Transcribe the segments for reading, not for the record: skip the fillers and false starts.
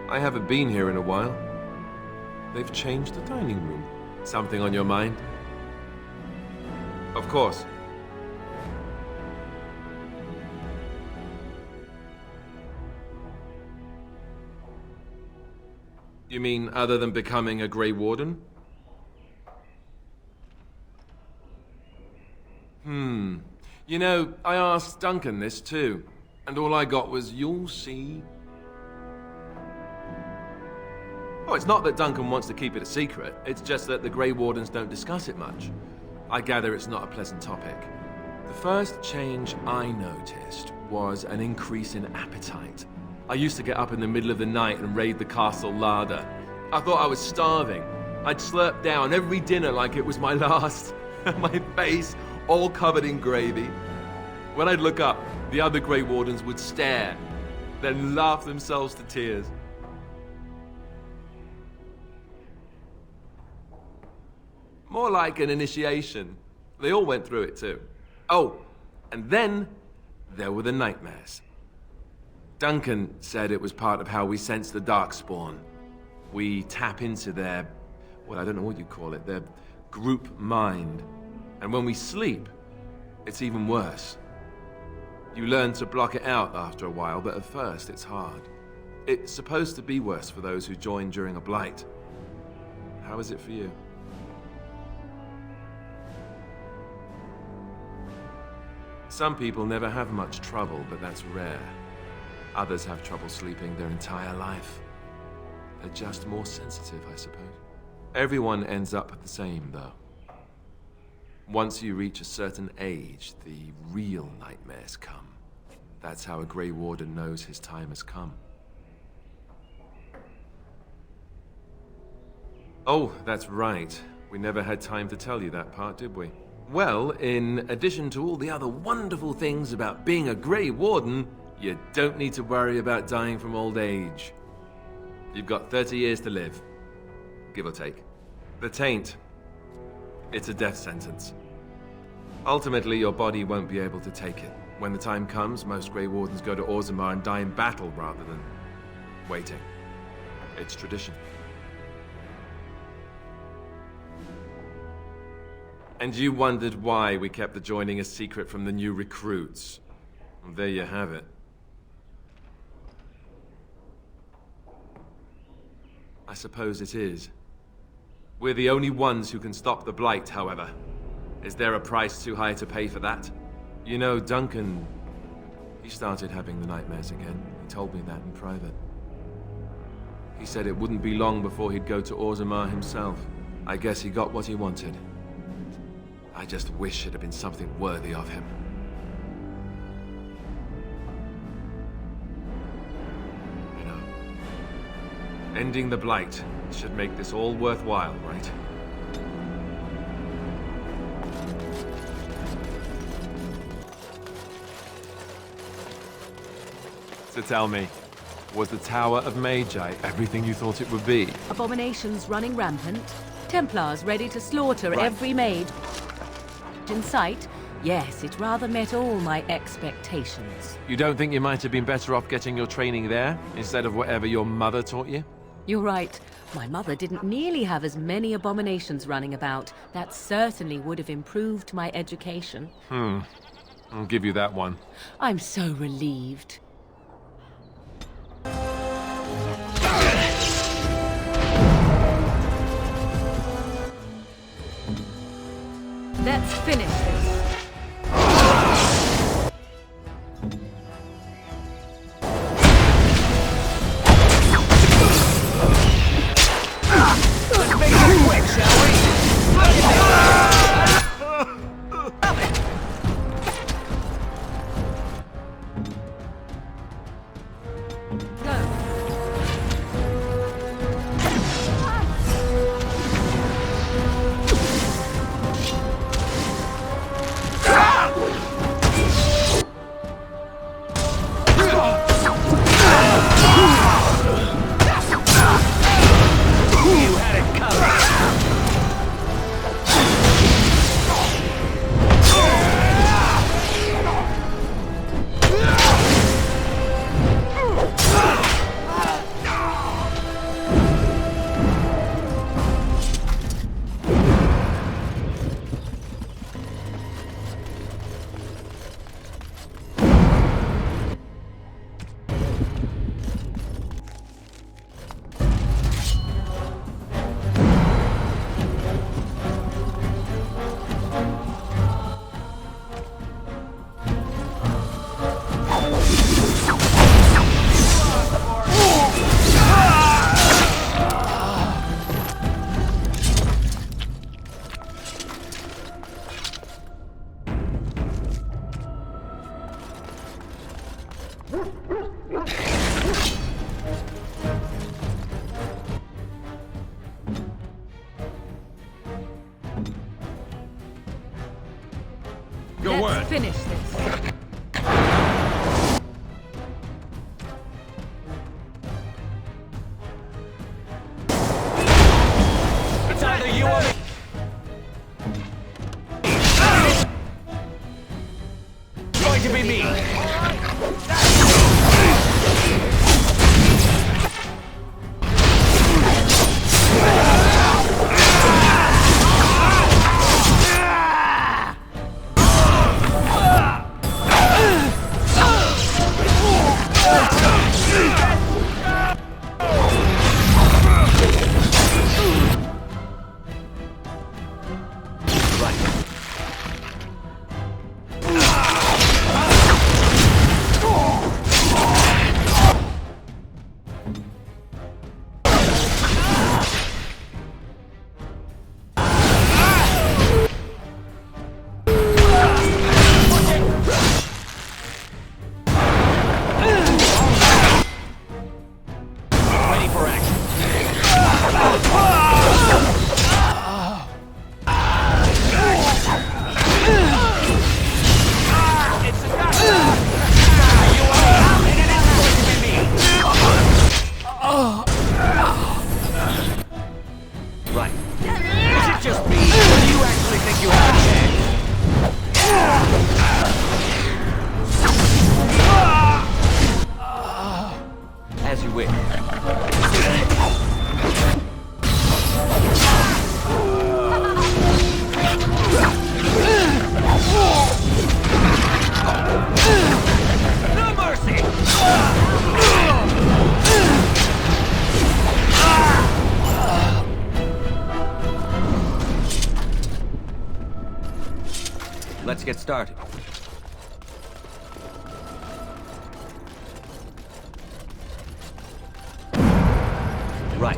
I haven't been here in a while. They've changed the dining room. Something on your mind? Of course. You mean other than becoming a Grey Warden? You know, I asked Duncan this too, and all I got was, "You'll see." Oh, it's not that Duncan wants to keep it a secret, it's just that the Grey Wardens don't discuss it much. I gather it's not a pleasant topic. The first change I noticed was an increase in appetite. I used to get up in the middle of the night and raid the castle larder. I thought I was starving. I'd slurp down every dinner like it was my last. My face all covered in gravy. When I'd look up, the other Grey Wardens would stare, then laugh themselves to tears. More like an initiation. They all went through it too. Oh, and then there were the nightmares. Duncan said it was part of how we sense the Darkspawn. We tap into their, well, I don't know what you call it, their group mind. And when we sleep, it's even worse. You learn to block it out after a while, but at first it's hard. It's supposed to be worse for those who join during a blight. How is it for you? Some people never have much trouble, but that's rare. Others have trouble sleeping their entire life. They're just more sensitive, I suppose. Everyone ends up the same, though. Once you reach a certain age, the real nightmares come. That's how a Grey Warden knows his time has come. Oh, that's right. We never had time to tell you that part, did we? Well, in addition to all the other wonderful things about being a Grey Warden, you don't need to worry about dying from old age. You've got 30 years to live, give or take. The Taint. It's a death sentence. Ultimately, your body won't be able to take it. When the time comes, most Grey Wardens go to Orzammar and die in battle rather than waiting. It's tradition. And you wondered why we kept the joining a secret from the new recruits. Well, there you have it. I suppose it is. We're the only ones who can stop the Blight, however. Is there a price too high to pay for that? You know, Duncan, he started having the nightmares again. He told me that in private. He said it wouldn't be long before he'd go to Orzammar himself. I guess he got what he wanted. I just wish it had been something worthy of him. You know, ending the Blight should make this all worthwhile, right? So tell me, was the Tower of Magi everything you thought it would be? Abominations running rampant, Templars ready to slaughter every maid in sight. Yes, it rather met all my expectations. You don't think you might have been better off getting your training there, instead of whatever your mother taught you? You're right. My mother didn't nearly have as many abominations running about. That certainly would have improved my education. I'll give you that one. I'm so relieved. Let's finish this. Let's make it quick, shall we? Finish this. It's either you or me. It's going to be me. Ready for action. It's a guy. You are me, and it is going to be me. Right. Is it just me, or do you actually think you have a chance? As you wish. No mercy! Let's get started. Right.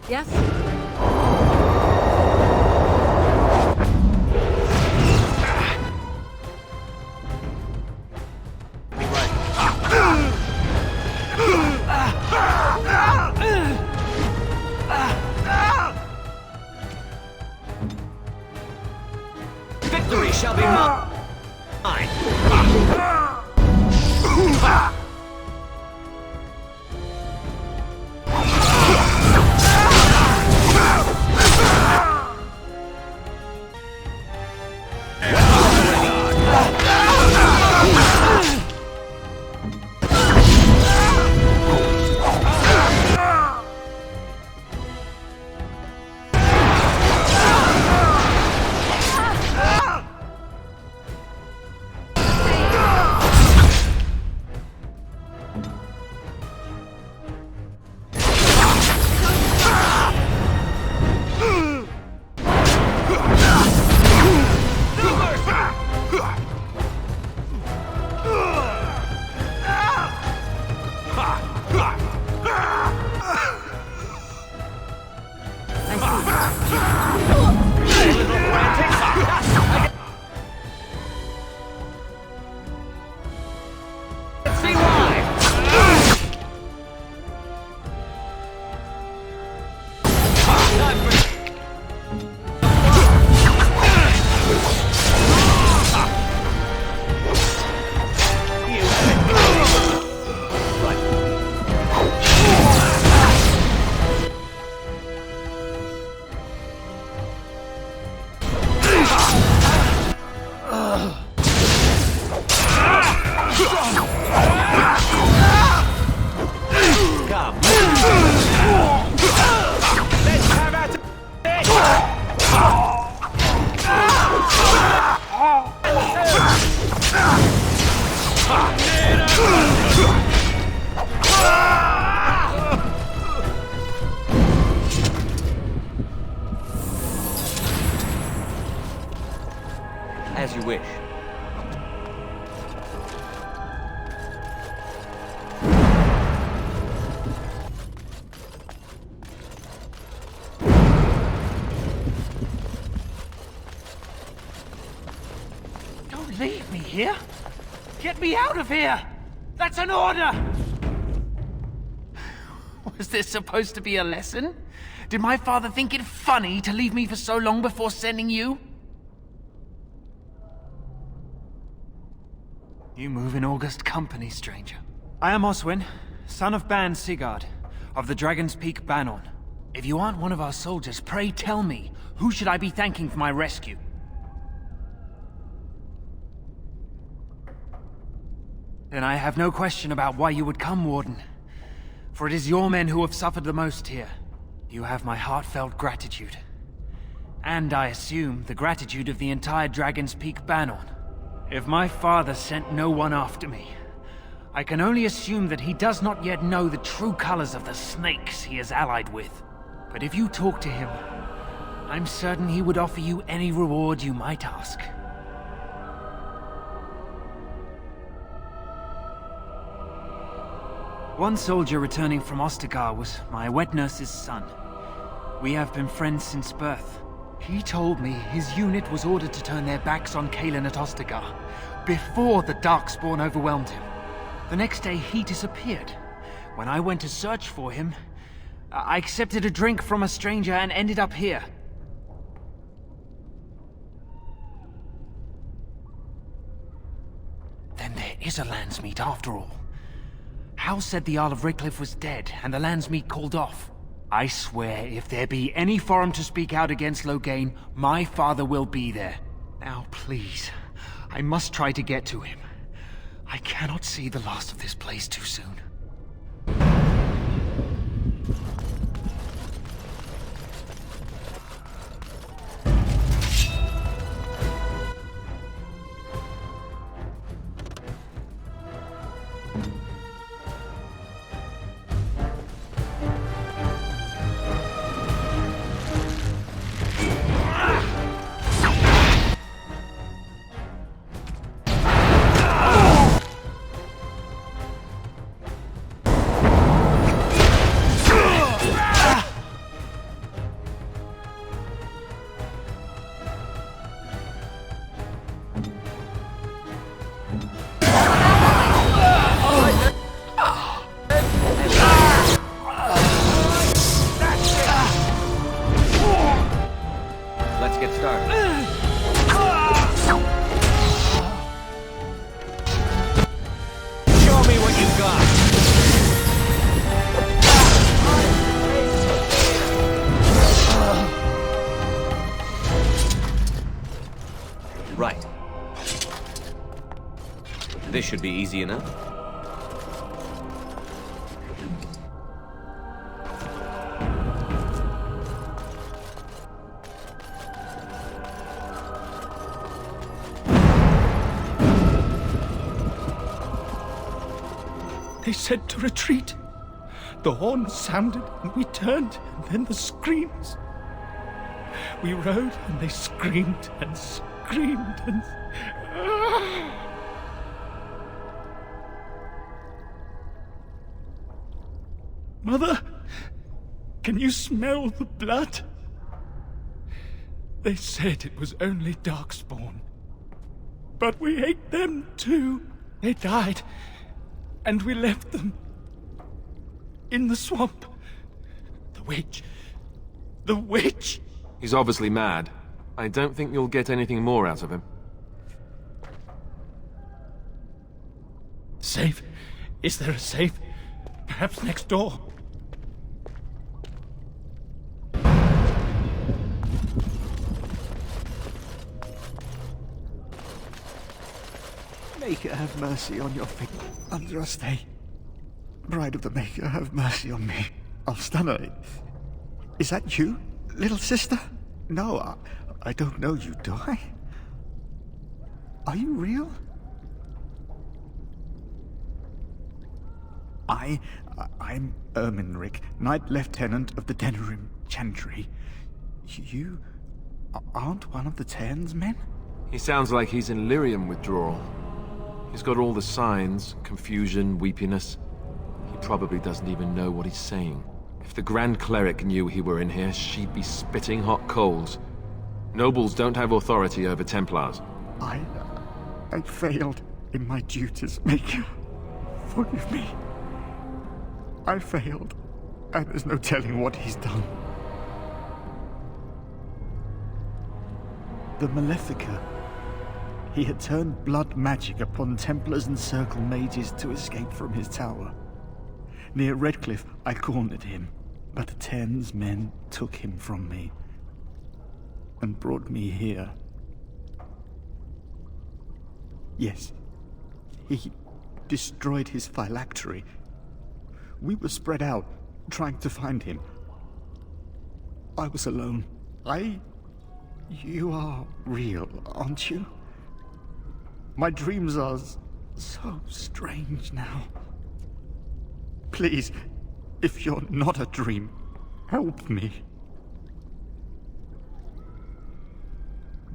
Yes? Victory shall be mine. As you wish. Don't leave me here! Get me out of here! That's an order! Was this supposed to be a lesson? Did my father think it funny to leave me for so long before sending you? You move in august company, stranger. I am Oswin, son of Ban Sigurd, of the Dragon's Peak Banon. If you aren't one of our soldiers, pray tell me, who should I be thanking for my rescue? Then I have no question about why you would come, Warden. For it is your men who have suffered the most here. You have my heartfelt gratitude. And I assume the gratitude of the entire Dragon's Peak Banon. If my father sent no one after me, I can only assume that he does not yet know the true colors of the snakes he is allied with. But if you talk to him, I'm certain he would offer you any reward you might ask. One soldier returning from Ostagar was my wet nurse's son. We have been friends since birth. He told me his unit was ordered to turn their backs on Kalen at Ostagar, before the Darkspawn overwhelmed him. The next day, he disappeared. When I went to search for him, I accepted a drink from a stranger and ended up here. Then there is a Landsmeet after all. Hal said the Isle of Redcliffe was dead, and the Landsmeet called off. I swear, if there be any forum to speak out against Loghain, my father will be there. Now, please, I must try to get to him. I cannot see the last of this place too soon. Let's get started. Show me what you've got. Right. This should be easy enough. They said to retreat. The horn sounded and we turned, and then the screams. We rode and they screamed and screamed and... Mother, can you smell the blood? They said it was only Darkspawn. But we ate them too. They died. And we left them in the swamp. The witch. The witch! He's obviously mad. I don't think you'll get anything more out of him. Safe? Is there a safe? Perhaps next door? Maker, have mercy on your fig under us stay. Bride of the Maker, have mercy on me. I'll stun her. Is that you, little sister? No, I don't know you, do I? Are you real? I'm Erminric, Knight Lieutenant of the Denerim Chantry. You aren't one of the Terns men? He sounds like he's in lyrium withdrawal. He's got all the signs, confusion, weepiness. He probably doesn't even know what he's saying. If the Grand Cleric knew he were in here, she'd be spitting hot coals. Nobles don't have authority over Templars. I failed in my duties, Maker. Forgive me. I failed, and there's no telling what he's done. The Malefica. He had turned blood magic upon Templars and Circle Mages to escape from his tower. Near Redcliffe, I cornered him, but the Terns men took him from me and brought me here. Yes, he destroyed his phylactery. We were spread out, trying to find him. I was alone. You are real, aren't you? My dreams are so strange now. Please, if you're not a dream, help me.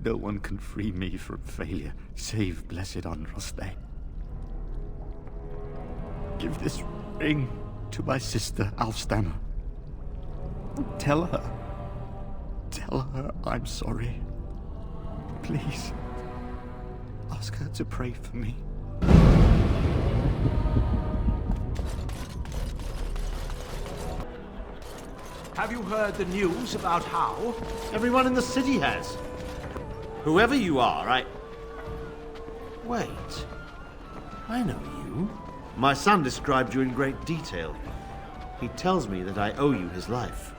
No one can free me from failure, save Blessed Andraste. Give this ring to my sister, Alfstana. Tell her I'm sorry. Please, ask her to pray for me. Have you heard the news about how? Everyone in the city has. Whoever you are, Wait. I know you. My son described you in great detail. He tells me that I owe you his life.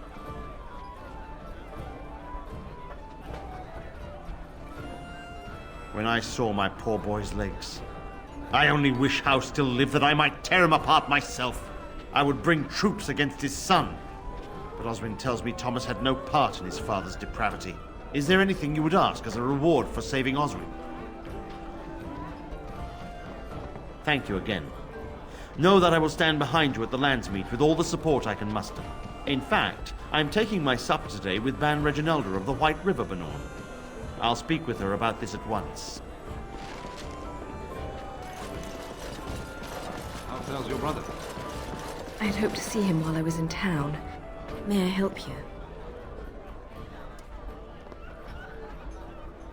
When I saw my poor boy's legs, I only wish House still lived that I might tear him apart myself. I would bring troops against his son. But Oswin tells me Thomas had no part in his father's depravity. Is there anything you would ask as a reward for saving Oswin? Thank you again. Know that I will stand behind you at the Landsmeet with all the support I can muster. In fact, I am taking my supper today with Ban Reginalda of the White River Banorn. I'll speak with her about this at once. How fares your brother? I had hoped to see him while I was in town. May I help you?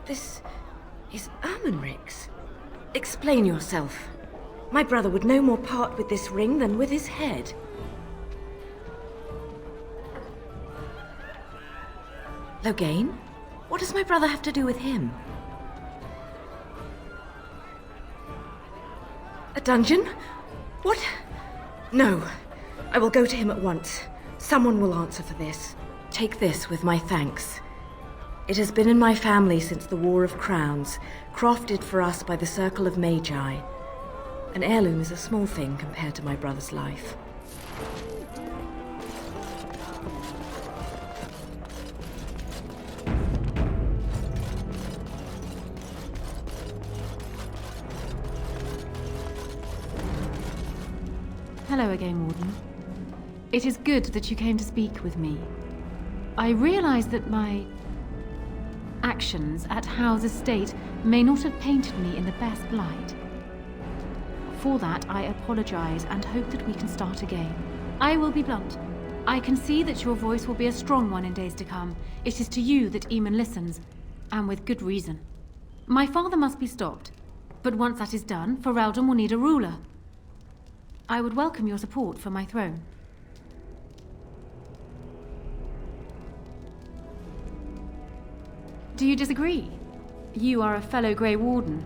This is Erminric's. Explain yourself. My brother would no more part with this ring than with his head. Loghain? What does my brother have to do with him? A dungeon? What? No. I will go to him at once. Someone will answer for this. Take this with my thanks. It has been in my family since the War of Crowns, crafted for us by the Circle of Magi. An heirloom is a small thing compared to my brother's life. Hello again, Warden. It is good that you came to speak with me. I realize that my actions at Howe's estate may not have painted me in the best light. For that, I apologize and hope that we can start again. I will be blunt. I can see that your voice will be a strong one in days to come. It is to you that Eamon listens, and with good reason. My father must be stopped, but once that is done, Ferelden will need a ruler. I would welcome your support for my throne. Do you disagree? You are a fellow Grey Warden.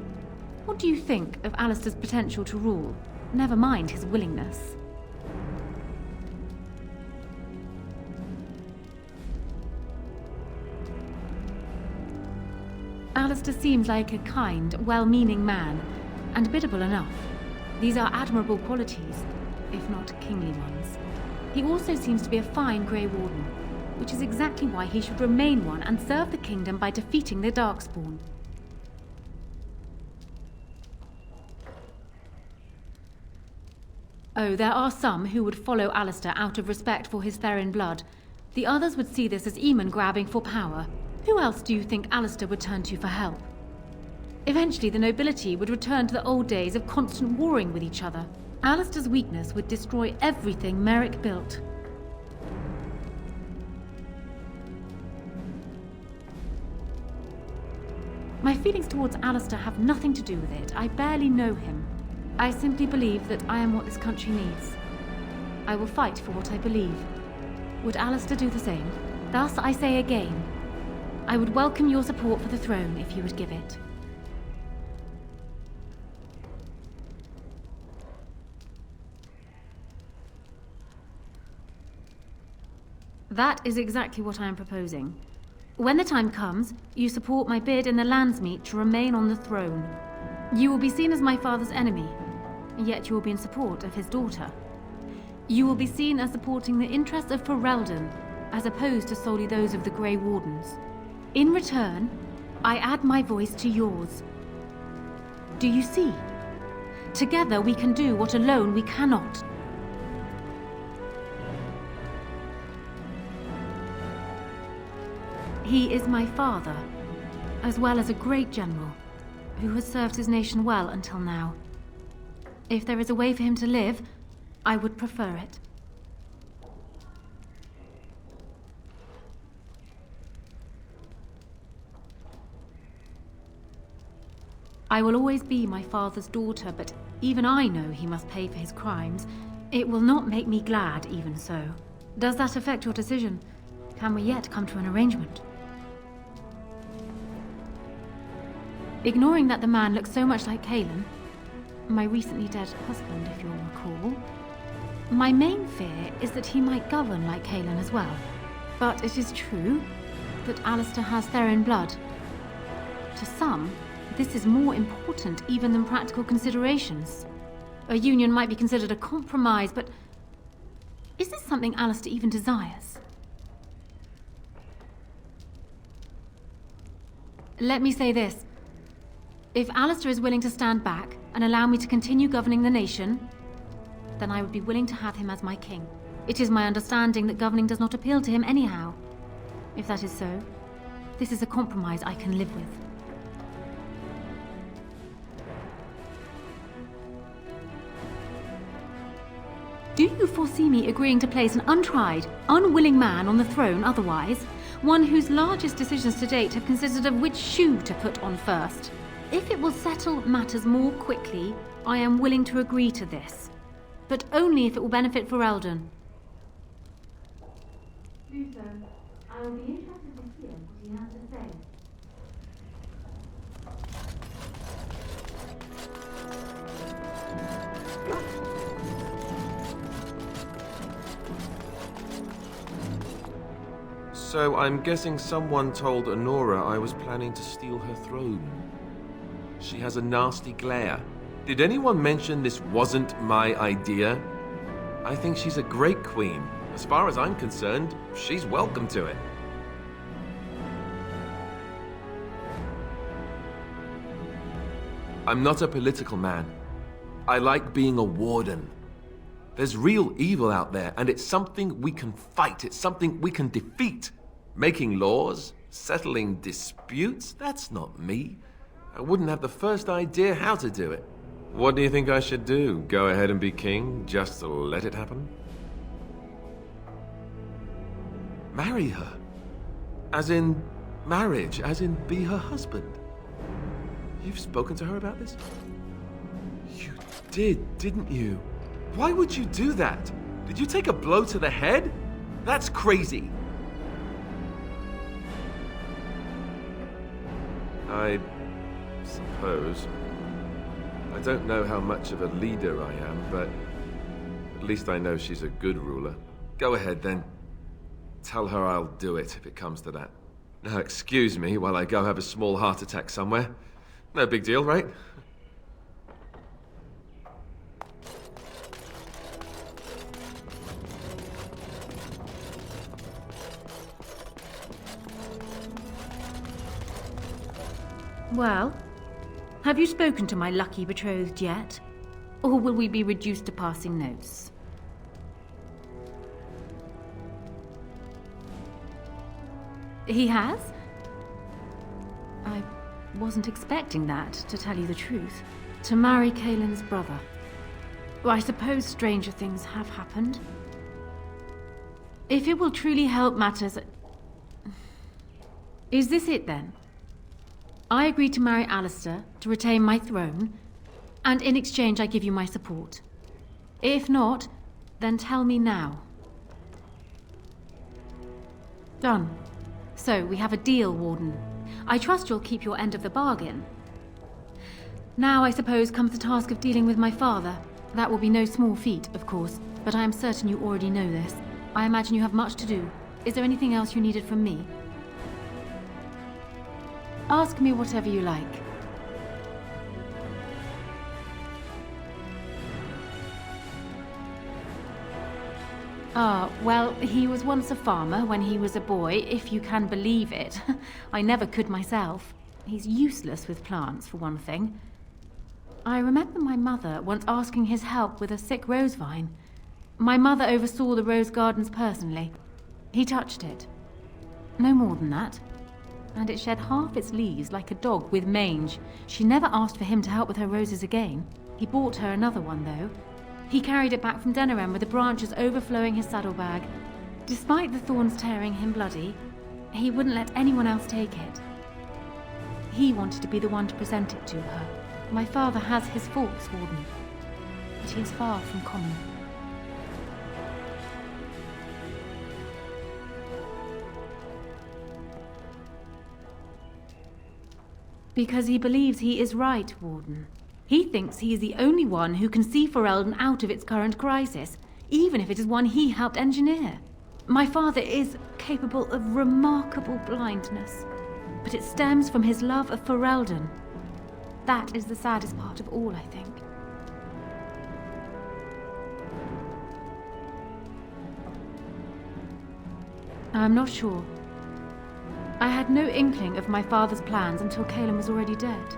What do you think of Alistair's potential to rule? Never mind his willingness. Alistair seems like a kind, well-meaning man, and biddable enough. These are admirable qualities, if not kingly ones. He also seems to be a fine Grey Warden, which is exactly why he should remain one and serve the kingdom by defeating the Darkspawn. Oh, there are some who would follow Alistair out of respect for his Therin blood. The others would see this as Eamon grabbing for power. Who else do you think Alistair would turn to for help? Eventually, the nobility would return to the old days of constant warring with each other. Alistair's weakness would destroy everything Merrick built. My feelings towards Alistair have nothing to do with it. I barely know him. I simply believe that I am what this country needs. I will fight for what I believe. Would Alistair do the same? Thus, I say again, I would welcome your support for the throne if you would give it. That is exactly what I am proposing. When the time comes, you support my bid in the Landsmeet to remain on the throne. You will be seen as my father's enemy, yet you will be in support of his daughter. You will be seen as supporting the interests of Ferelden, as opposed to solely those of the Grey Wardens. In return, I add my voice to yours. Do you see? Together we can do what alone we cannot. He is my father, as well as a great general, who has served his nation well until now. If there is a way for him to live, I would prefer it. I will always be my father's daughter, but even I know he must pay for his crimes. It will not make me glad, even so. Does that affect your decision? Can we yet come to an arrangement? Ignoring that the man looks so much like Kaelan, my recently dead husband, if you'll recall, my main fear is that he might govern like Kaelan as well. But it is true that Alistair has Therin blood. To some, this is more important even than practical considerations. A union might be considered a compromise, but is this something Alistair even desires? Let me say this. If Alistair is willing to stand back and allow me to continue governing the nation, then I would be willing to have him as my king. It is my understanding that governing does not appeal to him anyhow. If that is so, this is a compromise I can live with. Do you foresee me agreeing to place an untried, unwilling man on the throne otherwise? One whose largest decisions to date have consisted of which shoe to put on first? If it will settle matters more quickly, I am willing to agree to this. But only if it will benefit Ferelden. Do so. I will be interested to hear what he has to say. So I'm guessing someone told Honora I was planning to steal her throne. She has a nasty glare. Did anyone mention this wasn't my idea? I think she's a great queen. As far as I'm concerned, she's welcome to it. I'm not a political man. I like being a warden. There's real evil out there, and it's something we can fight. It's something we can defeat. Making laws, settling disputes, that's not me. I wouldn't have the first idea how to do it. What do you think I should do? Go ahead and be king, just to let it happen? Marry her. As in marriage, as in be her husband. You've spoken to her about this? You did, didn't you? Why would you do that? Did you take a blow to the head? That's crazy. I suppose. I don't know how much of a leader I am, but at least I know she's a good ruler. Go ahead, then. Tell her I'll do it if it comes to that. Now, excuse me while I go have a small heart attack somewhere. No big deal, right? Well, have you spoken to my lucky betrothed yet? Or will we be reduced to passing notes? He has? I wasn't expecting that, to tell you the truth. To marry Kaelin's brother. Well, I suppose stranger things have happened. If it will truly help matters... Is this it then? I agree to marry Alistair to retain my throne, and in exchange I give you my support. If not, then tell me now. Done. So, we have a deal, Warden. I trust you'll keep your end of the bargain. Now, I suppose, comes the task of dealing with my father. That will be no small feat, of course, but I am certain you already know this. I imagine you have much to do. Is there anything else you needed from me? Ask me whatever you like. Well, he was once a farmer when he was a boy, if you can believe it. I never could myself. He's useless with plants, for one thing. I remember my mother once asking his help with a sick rose vine. My mother oversaw the rose gardens personally. He touched it. No more than that. And it shed half its leaves like a dog with mange. She never asked for him to help with her roses again. He bought her another one, though. He carried it back from Denerim with the branches overflowing his saddlebag. Despite the thorns tearing him bloody, he wouldn't let anyone else take it. He wanted to be the one to present it to her. My father has his faults, Warden, but he is far from common. Because he believes he is right, Warden. He thinks he is the only one who can see Ferelden out of its current crisis, even if it is one he helped engineer. My father is capable of remarkable blindness, but it stems from his love of Ferelden. That is the saddest part of all, I think. I'm not sure. I had no inkling of my father's plans until Kaelin was already dead.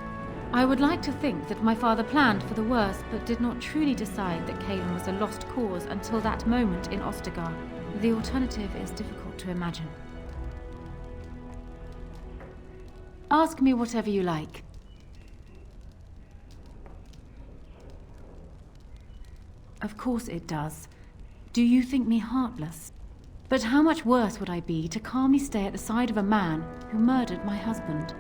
I would like to think that my father planned for the worst, but did not truly decide that Kaelin was a lost cause until that moment in Ostagar. The alternative is difficult to imagine. Ask me whatever you like. Of course it does. Do you think me heartless? But how much worse would I be to calmly stay at the side of a man who murdered my husband?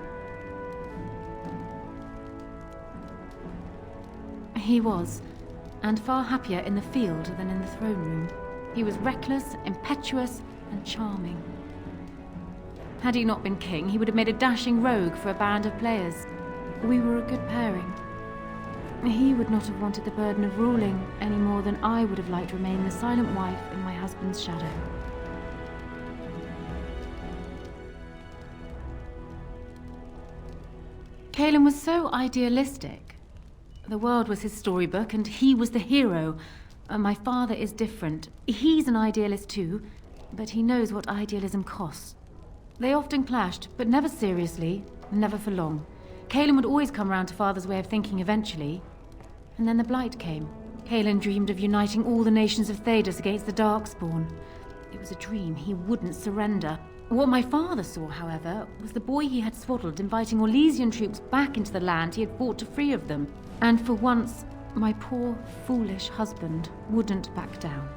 He was, and far happier in the field than in the throne room. He was reckless, impetuous, and charming. Had he not been king, he would have made a dashing rogue for a band of players. We were a good pairing. He would not have wanted the burden of ruling any more than I would have liked to remain the silent wife in my husband's shadow. Kaelin was so idealistic. The world was his storybook, and he was the hero. My father is different. He's an idealist too, but he knows what idealism costs. They often clashed, but never seriously, never for long. Kaelin would always come round to Father's way of thinking eventually. And then the Blight came. Kaelin dreamed of uniting all the nations of Thedas against the Darkspawn. It was a dream. He wouldn't surrender. What my father saw, however, was the boy he had swaddled inviting Orlesian troops back into the land he had fought to free of them. And for once, my poor, foolish husband wouldn't back down.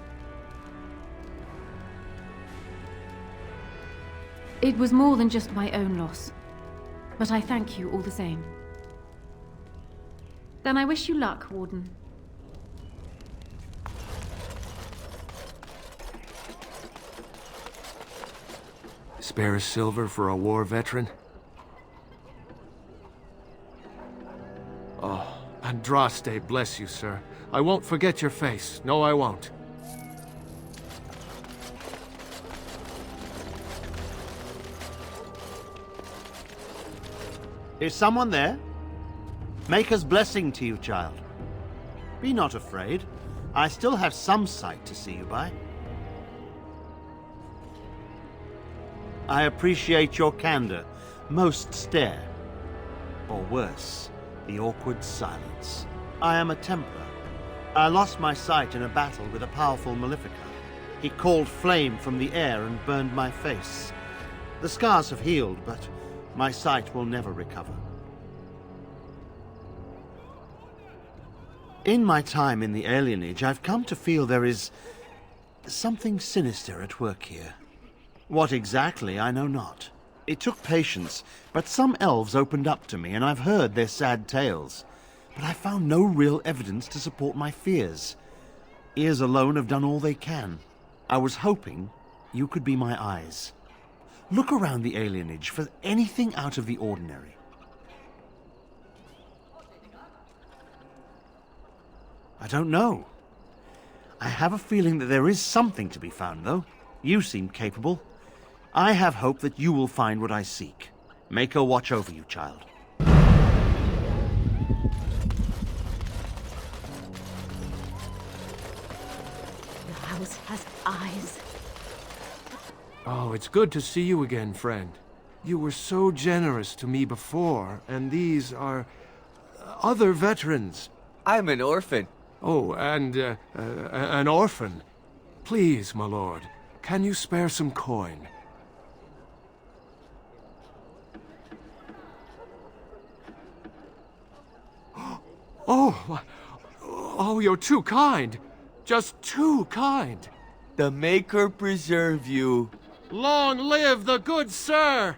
It was more than just my own loss, but I thank you all the same. Then I wish you luck, Warden. Spare a silver for a war veteran? Oh, Andraste, bless you, sir. I won't forget your face. No, I won't. Is someone there? Maker's blessing to you, child. Be not afraid. I still have some sight to see you by. I appreciate your candor. Most stare. Or worse, the awkward silence. I am a Templar, I lost my sight in a battle with a powerful Malefica. He called flame from the air and burned my face. The scars have healed, but my sight will never recover. In my time in the Alienage, I've come to feel there is something sinister at work here. What exactly, I know not. It took patience, but some elves opened up to me, and I've heard their sad tales. But I found no real evidence to support my fears. Ears alone have done all they can. I was hoping you could be my eyes. Look around the Alienage for anything out of the ordinary. I don't know. I have a feeling that there is something to be found, though. You seem capable. I have hope that you will find what I seek. Make her watch over you, child. The house has eyes. Oh, it's good to see you again, friend. You were so generous to me before, and these are other veterans. I'm an orphan. Oh, and an orphan. Please, my lord, can you spare some coin? Oh, you're too kind. Just too kind. The Maker preserve you. Long live the good sir!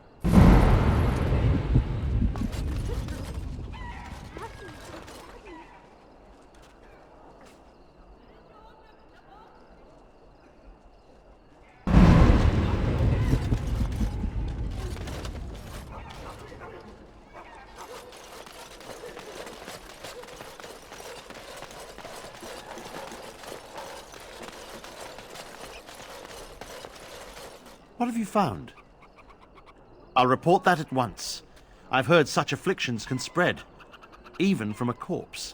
What have you found? I'll report that at once. I've heard such afflictions can spread, even from a corpse.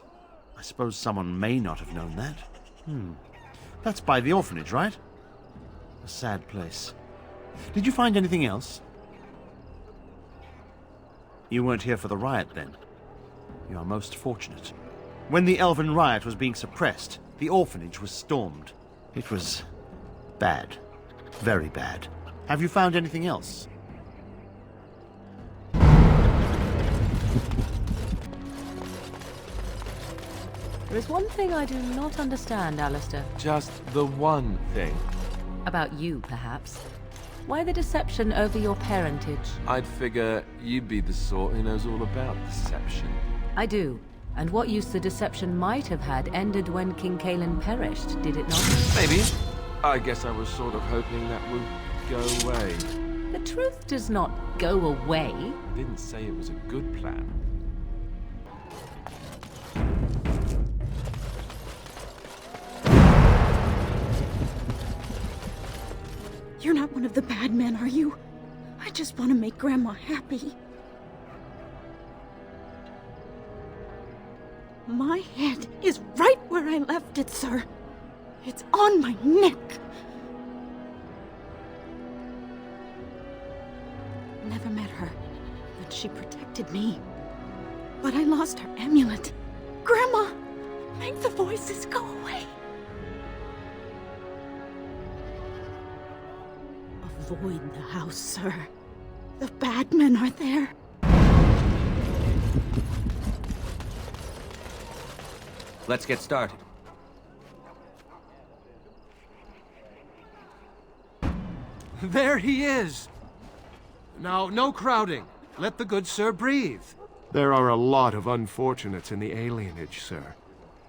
I suppose someone may not have known that. That's by the orphanage, right? A sad place. Did you find anything else? You weren't here for the riot, then. You are most fortunate. When the Elven riot was being suppressed, the orphanage was stormed. It was bad. Very bad. Have you found anything else? There is one thing I do not understand, Alistair. Just the one thing. About you, perhaps. Why the deception over your parentage? I'd figure you'd be the sort who knows all about deception. I do. And what use the deception might have had ended when King Kaelin perished, did it not? Maybe. I guess I was sort of hoping that would go away. The truth does not go away. I didn't say it was a good plan. You're not one of the bad men, are you? I just want to make Grandma happy. My head is right where I left it, sir. It's on my neck. Never met her, but she protected me. But I lost her amulet. Grandma, make the voices go away. Avoid the house, sir. The bad men are there. Let's get started. There he is! Now, no crowding. Let the good sir breathe. There are a lot of unfortunates in the Alienage, sir.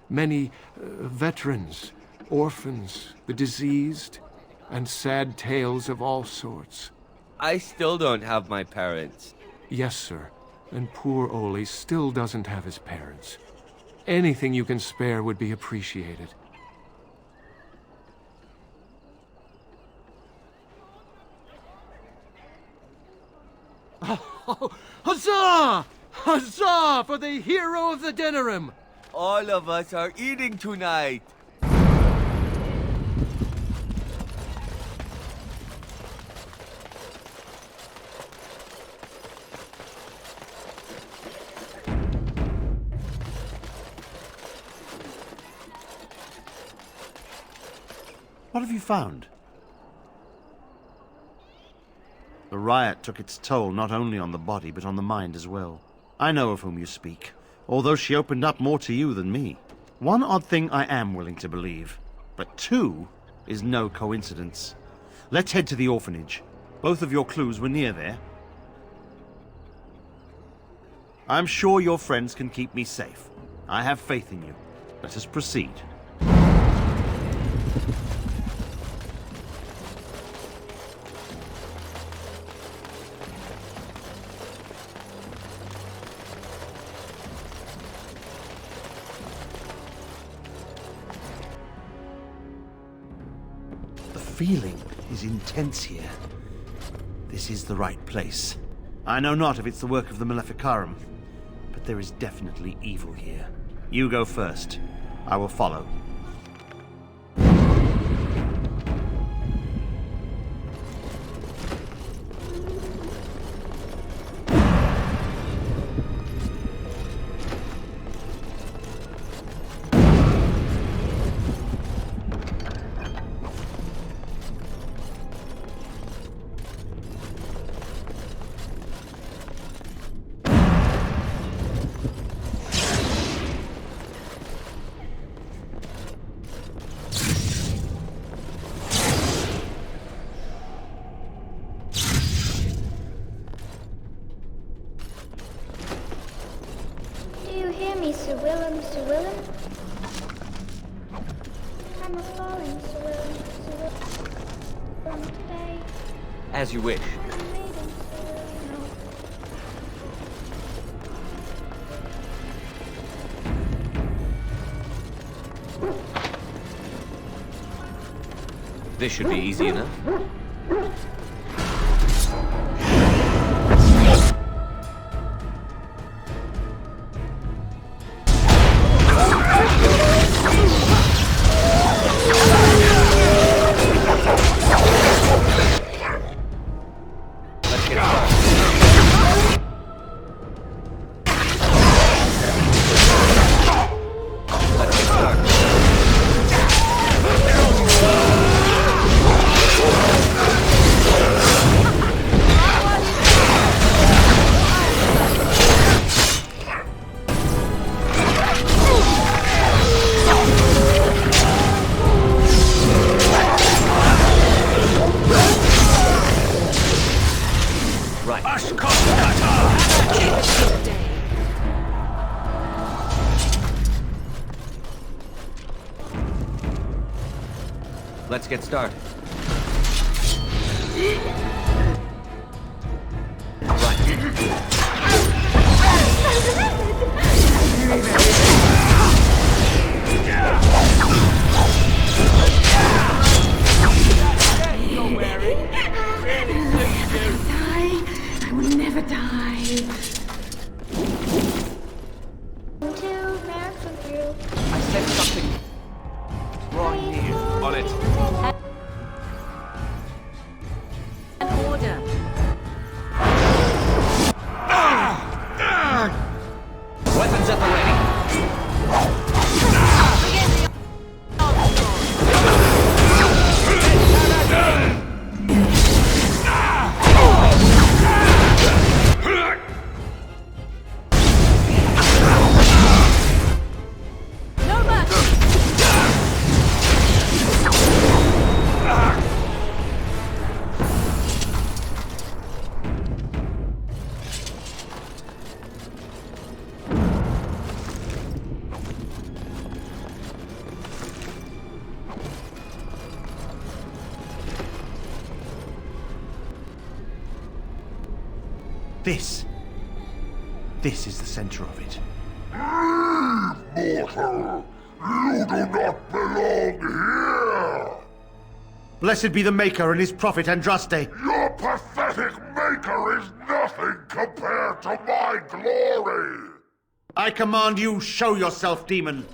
Many veterans, orphans, the diseased, and sad tales of all sorts. I still don't have my parents. Yes, sir. And poor Oli still doesn't have his parents. Anything you can spare would be appreciated. Oh, huzzah! Huzzah for the hero of the dinner room! All of us are eating tonight. What have you found? The riot took its toll not only on the body, but on the mind as well. I know of whom you speak, although she opened up more to you than me. One odd thing I am willing to believe, but two is no coincidence. Let's head to the orphanage. Both of your clues were near there. I'm sure your friends can keep me safe. I have faith in you. Let us proceed. The feeling is intense here. This is the right place. I know not if it's the work of the Maleficarum, but there is definitely evil here. You go first. I will follow. Sir Willem, Sir Willem? I'm a falling, Sir Willem, Sir Willem, today. As you wish. I'm a maiden, Sir Willem. This should be easy enough. Let's get started. I will never die. I said something wrong here. On it. An order. Weapons at the ready. This is the center of it. Mortal! You do not belong here! Blessed be the Maker and his prophet Andraste. Your pathetic Maker is nothing compared to my glory! I command you, show yourself, demon.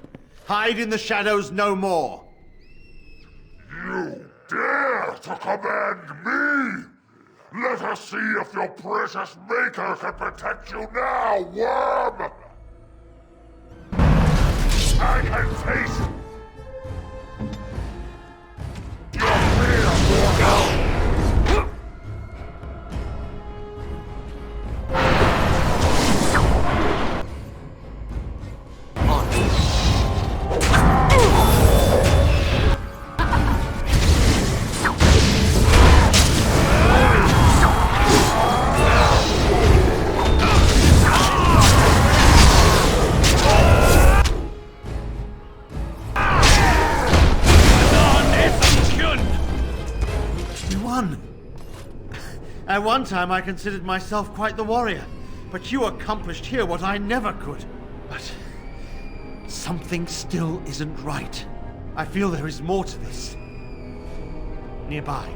Hide in the shadows no more. You dare to command me? Let us see if your precious Maker can protect you now, worm! I can taste At one time I considered myself quite the warrior, but you accomplished here what I never could. But something still isn't right. I feel there is more to this. Nearby,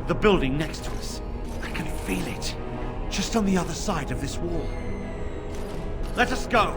the building next to us. I can feel it, just on the other side of this wall. Let us go!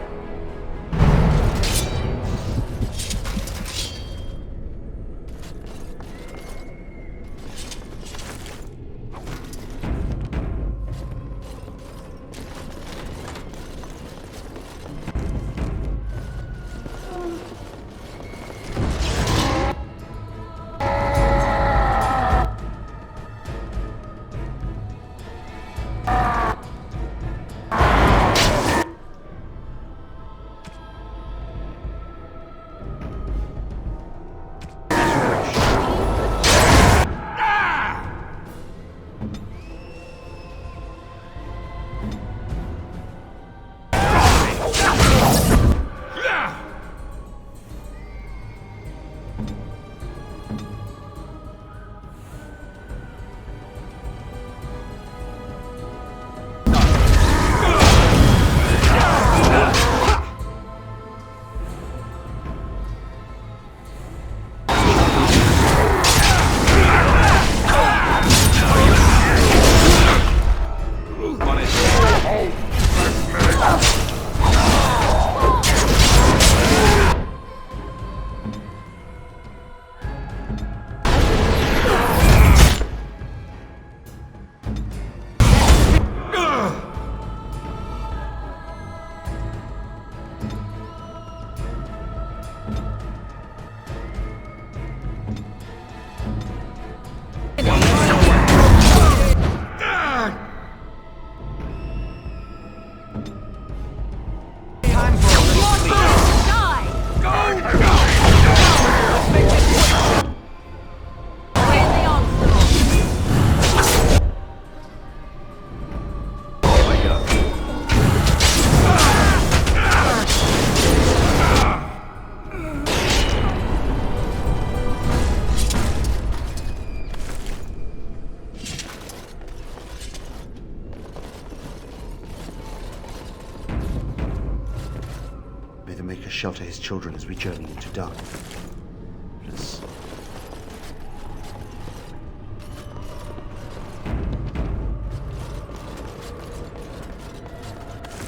Shelter his children as we journey into darkness.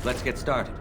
Let's get started.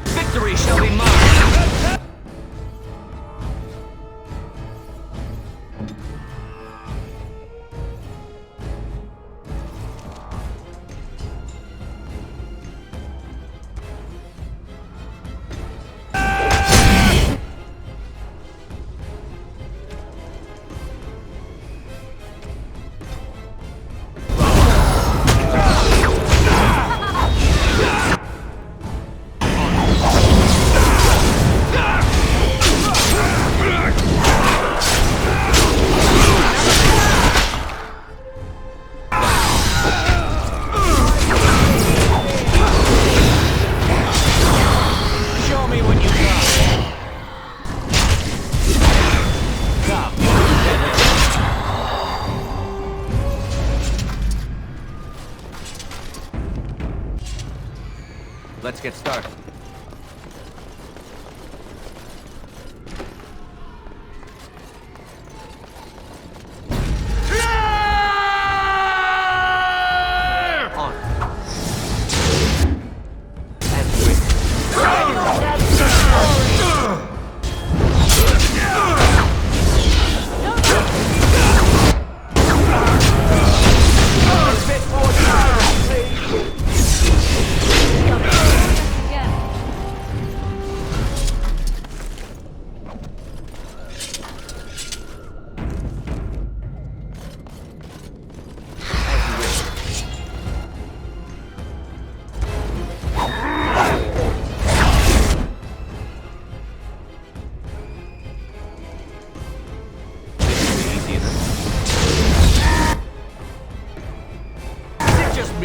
Victory shall be mine! Let's get started.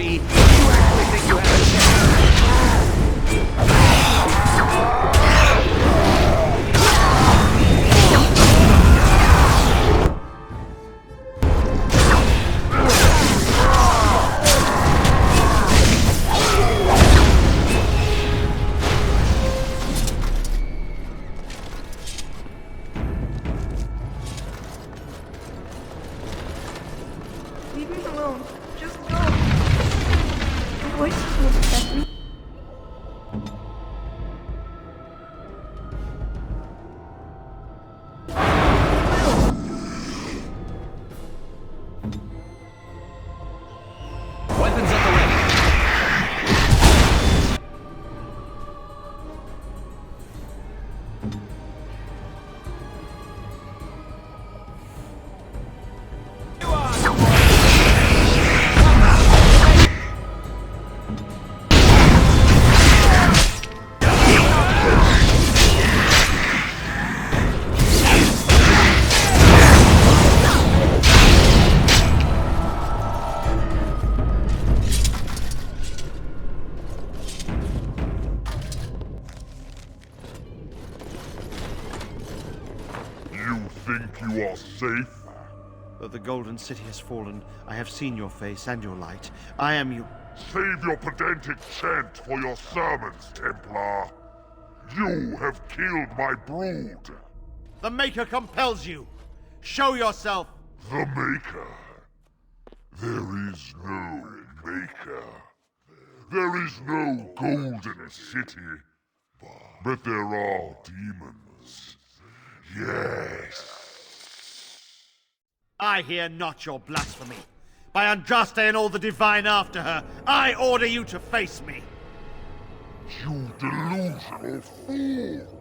me? Do you actually think you have a chance? Leave me alone. Just go. The voices will protect me. Weapons at the ready. You think you are safe? Though the Golden City has fallen, I have seen your face and your light. I am you. Save your pedantic chant for your sermons, Templar. You have killed my brood. The Maker compels you. Show yourself. The Maker? There is no Maker. There is no Golden City. But there are demons. Yes. I hear not your blasphemy. By Andraste and all the divine after her, I order you to face me. You delusional fool!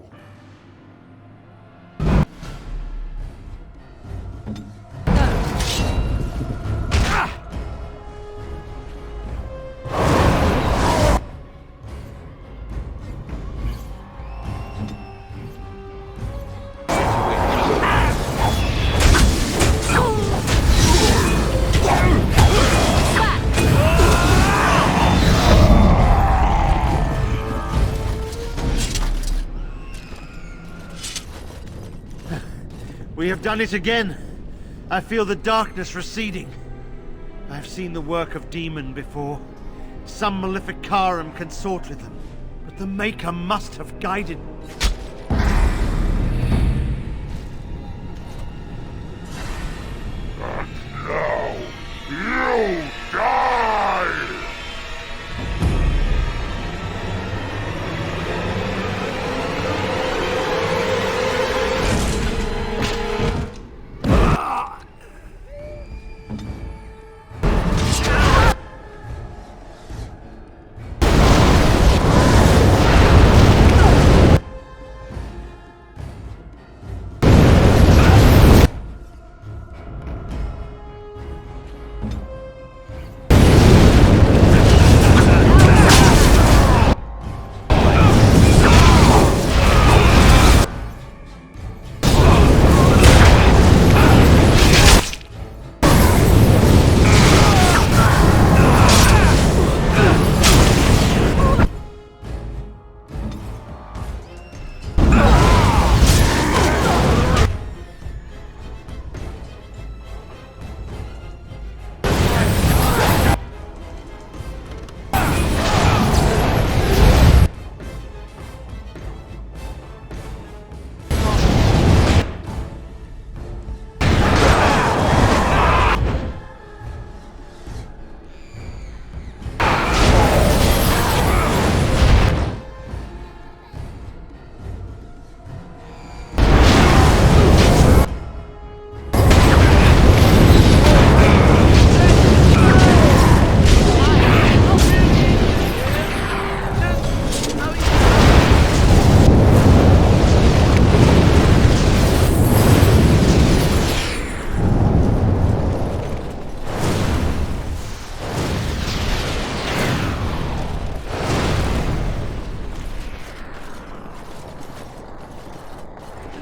We have done it again. I feel the darkness receding. I've seen the work of demon before. Some Maleficarum consort with them. But the Maker must have guided me. And now, you die!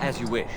As you wish.